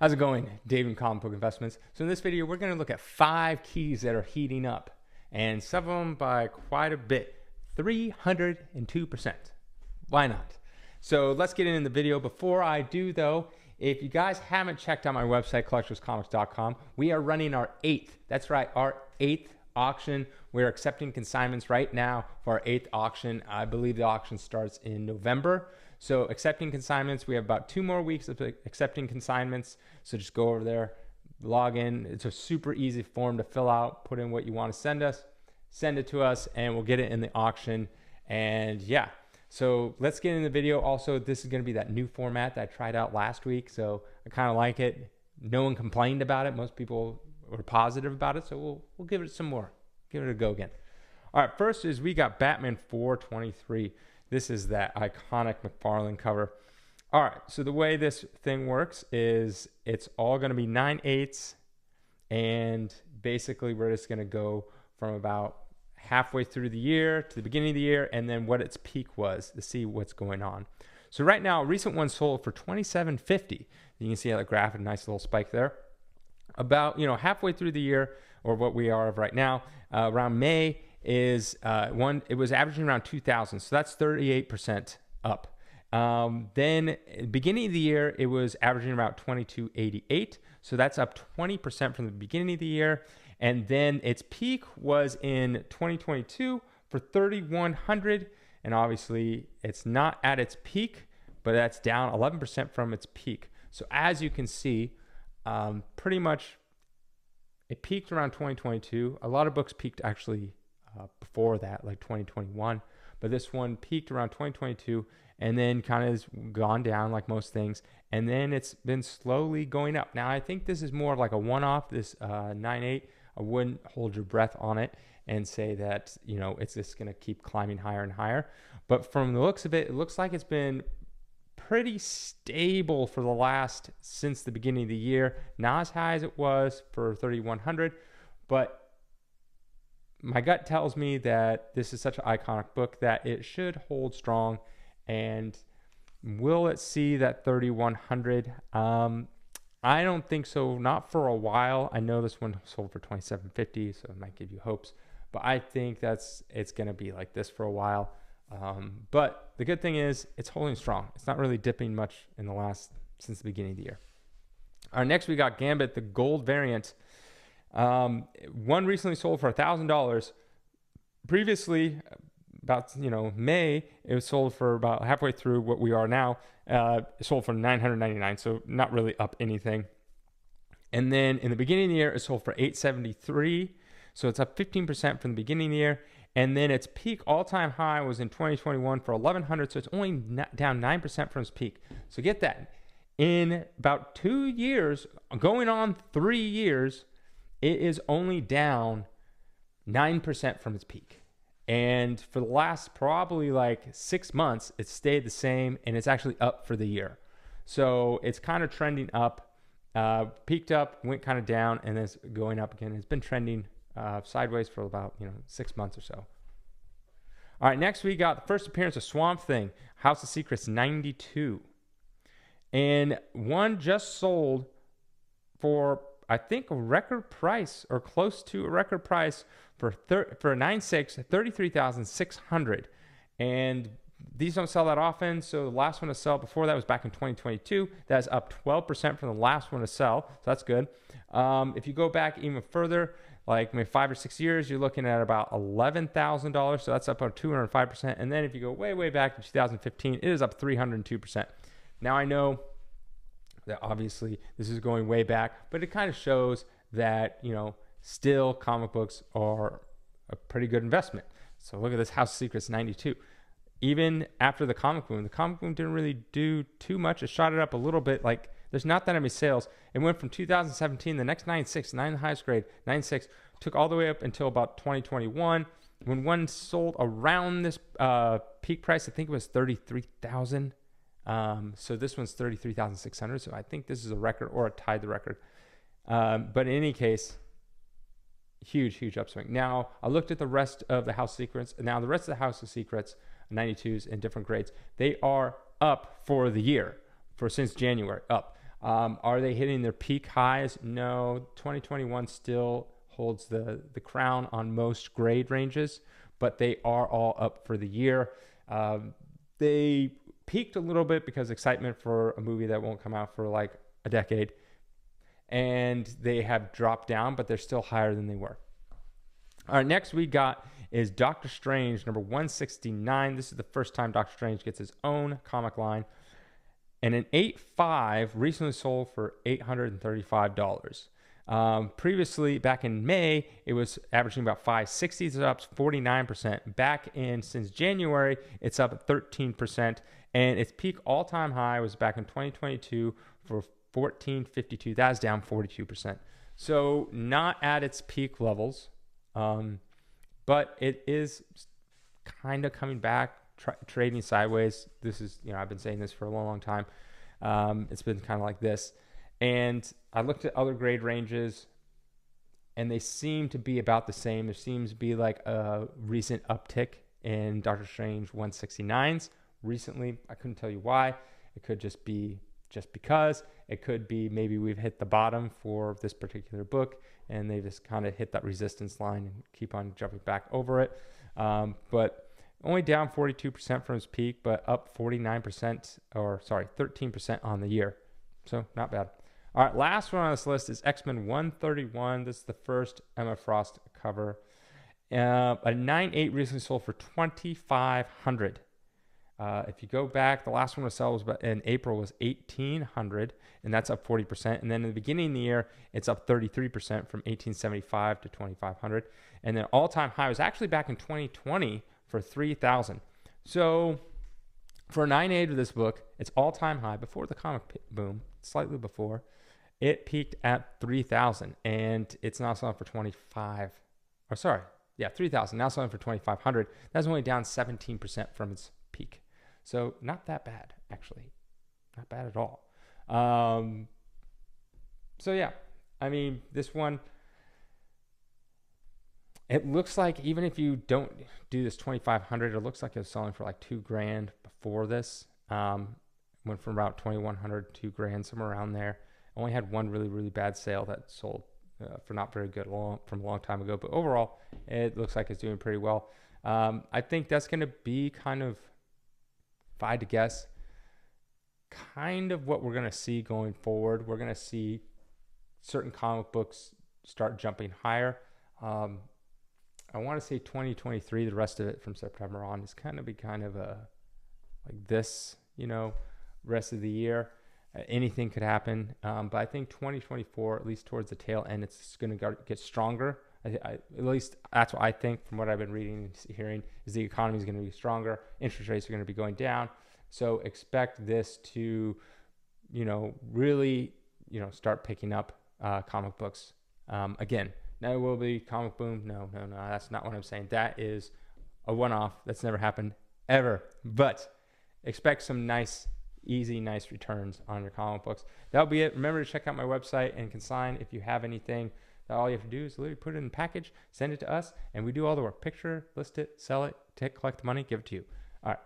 How's it going? Dave in Comic Book Investments. So in this video, we're going to look at 5 keys that are heating up, and some of them by quite a bit, 302%. Why not? So let's get into the video. Before I do though, if you guys haven't checked out my website, collectorscomics.com, we are running our 8th, that's right, our 8th auction. We're accepting consignments right now for our 8th auction. I believe the auction starts in November. So accepting consignments, we have about 2 more weeks of accepting consignments. So just go over there, log in. It's a super easy form to fill out, put in what you want to send us, send it to us, and we'll get it in the auction. And yeah, so let's get in the video. Also, this is going to be that new format that I tried out last week. So I kind of like it. No one complained about it. Most people were positive about it. So we'll give it some more. Give it a go again. All right, first is we got Batman 423. This is that iconic McFarlane cover. All right, so the way this thing works is it's all going to be 9/8, and basically we're just going to go from about halfway through the year to the beginning of the year, and then what its peak was to see what's going on. So right now, a recent one sold for $27.50. You can see a graph, a nice little spike there. About halfway through the year, or what we are of right now, around May is it was averaging around 2,000, so that's 38% up. Then beginning of the year, it was averaging about 2288, so that's up 20% from the beginning of the year. And then its peak was in 2022 for 3,100, and obviously it's not at its peak, but that's down 11% from its peak. So as you can see, pretty much it peaked around 2022. A lot of books peaked actually before that, like 2021, but this one peaked around 2022 and then kind of has gone down like most things, and then it's been slowly going up. Now I think this is more like a one-off, this 9/8. I wouldn't hold your breath on it and say that it's just going to keep climbing higher and higher, but from the looks of it, it looks like it's been pretty stable for since the beginning of the year. Not as high as it was for 3,100, but my gut tells me that this is such an iconic book that it should hold strong. And will it see that 3,100? I don't think so, not for a while. I know this one sold for $27.50, so it might give you hopes, but I think it's going to be like this for a while. But the good thing is it's holding strong. It's not really dipping much since the beginning of the year. All right, next we got Gambit, the gold variant. One recently sold for $1,000. Previously, about May, it was sold for about halfway through what we are now. It sold for $999, so not really up anything. And then in the beginning of the year, it sold for $873, so it's up 15% from the beginning of the year. And then its peak all-time high was in 2021 for $1,100, so it's only down 9% from its peak. So get that. In about 2 years, going on 3 years, it is only down 9% from its peak. And for the last probably like 6 months, it's stayed the same, and it's actually up for the year. So it's kind of trending up, peaked up, went kind of down, and then it's going up again. It's been trending sideways for about 6 months or so. All right, next we got the first appearance of Swamp Thing, House of Secrets 92. And one just sold for, I think, a record price or close to a record price for a 9/6, $33,600. And these don't sell that often. So the last one to sell before that was back in 2022. That's up 12% from the last one to sell. So that's good. If you go back even further, like maybe 5 or 6 years, you're looking at about $11,000. So that's up about 205%. And then if you go way, way back to 2015, it is up 302%. Now I know that obviously this is going way back, but it kind of shows that, still comic books are a pretty good investment. So look at this House of Secrets 92. Even after the comic boom didn't really do too much. It shot it up a little bit. Like there's not that many sales. It went from 2017, the next 9/6, the highest grade, 9/6, took all the way up until about 2021 when one sold around this peak price. I think it was 33,000. So this one's 33,600. So I think this is a record, or it tied the record. But in any case, huge upswing. Now I looked at the rest of the House of Secrets. Now the rest of the House of Secrets 92s in different grades, they are up for the year, since January, up. Are they hitting their peak highs? No. 2021 still holds the crown on most grade ranges, but they are all up for the year. They peaked a little bit because excitement for a movie that won't come out for like a decade, and they have dropped down, but they're still higher than they were. All right, next we got is Doctor Strange, number 169. This is the first time Doctor Strange gets his own comic line. And an 8.5 recently sold for $835. Previously, back in May, it was averaging about 560. It's up 49%. Back in since January, it's up 13%. And its peak all-time high was back in 2022 for 1452. That's down 42%. So not at its peak levels, but it is kind of coming back, trading sideways. This is, I've been saying this for a long, long time. It's been kind of like this. And I looked at other grade ranges, and they seem to be about the same. There seems to be like a recent uptick in Doctor Strange 169s recently. I couldn't tell you why. It could just be just because. It could be maybe we've hit the bottom for this particular book, and they just kind of hit that resistance line and keep on jumping back over it. But only down 42% from its peak, but up 13% on the year. So not bad. All right, last one on this list is XMen 131. This is the first Emma Frost cover. A 9.8 recently sold for $2,500. If you go back, the last one to sell was in April was $1,800, and that's up 40%. And then in the beginning of the year, it's up 33% from $1,875 to $2,500. And then all-time high was actually back in 2020 for $3,000. So for a 9.8 of this book, it's all-time high before the comic boom, slightly before. It peaked at $3,000, and it's now selling for $3,000. Now selling for $2,500. That's only down 17% from its peak. So not that bad, actually. Not bad at all. So yeah, I mean, this one, it looks like even if you don't do this $2,500, it looks like it was selling for like $2,000 before this. Went from about $2,100 to $2,000, somewhere around there. Only had one really, really bad sale that sold for not very good from a long time ago. But overall, it looks like it's doing pretty well. I think that's going to be kind of, if I had to guess, kind of what we're going to see going forward. We're going to see certain comic books start jumping higher. I want to say 2023, the rest of it from September on is kind of like this, rest of the year. Anything could happen. But I think 2024, at least towards the tail end, it's going to get stronger. At least that's what I think from what I've been reading and hearing, is the economy is going to be stronger. Interest rates are going to be going down. So expect this to, really, start picking up comic books. Again, now will be comic boom. No, that's not what I'm saying. That is a one-off. That's never happened ever. But expect some nice returns on your comic books. That'll be it. Remember to check out my website and consign if you have anything. All you have to do is literally put it in a package, send it to us, and we do all the work. Picture, list it, sell it, collect the money, give it to you. All right.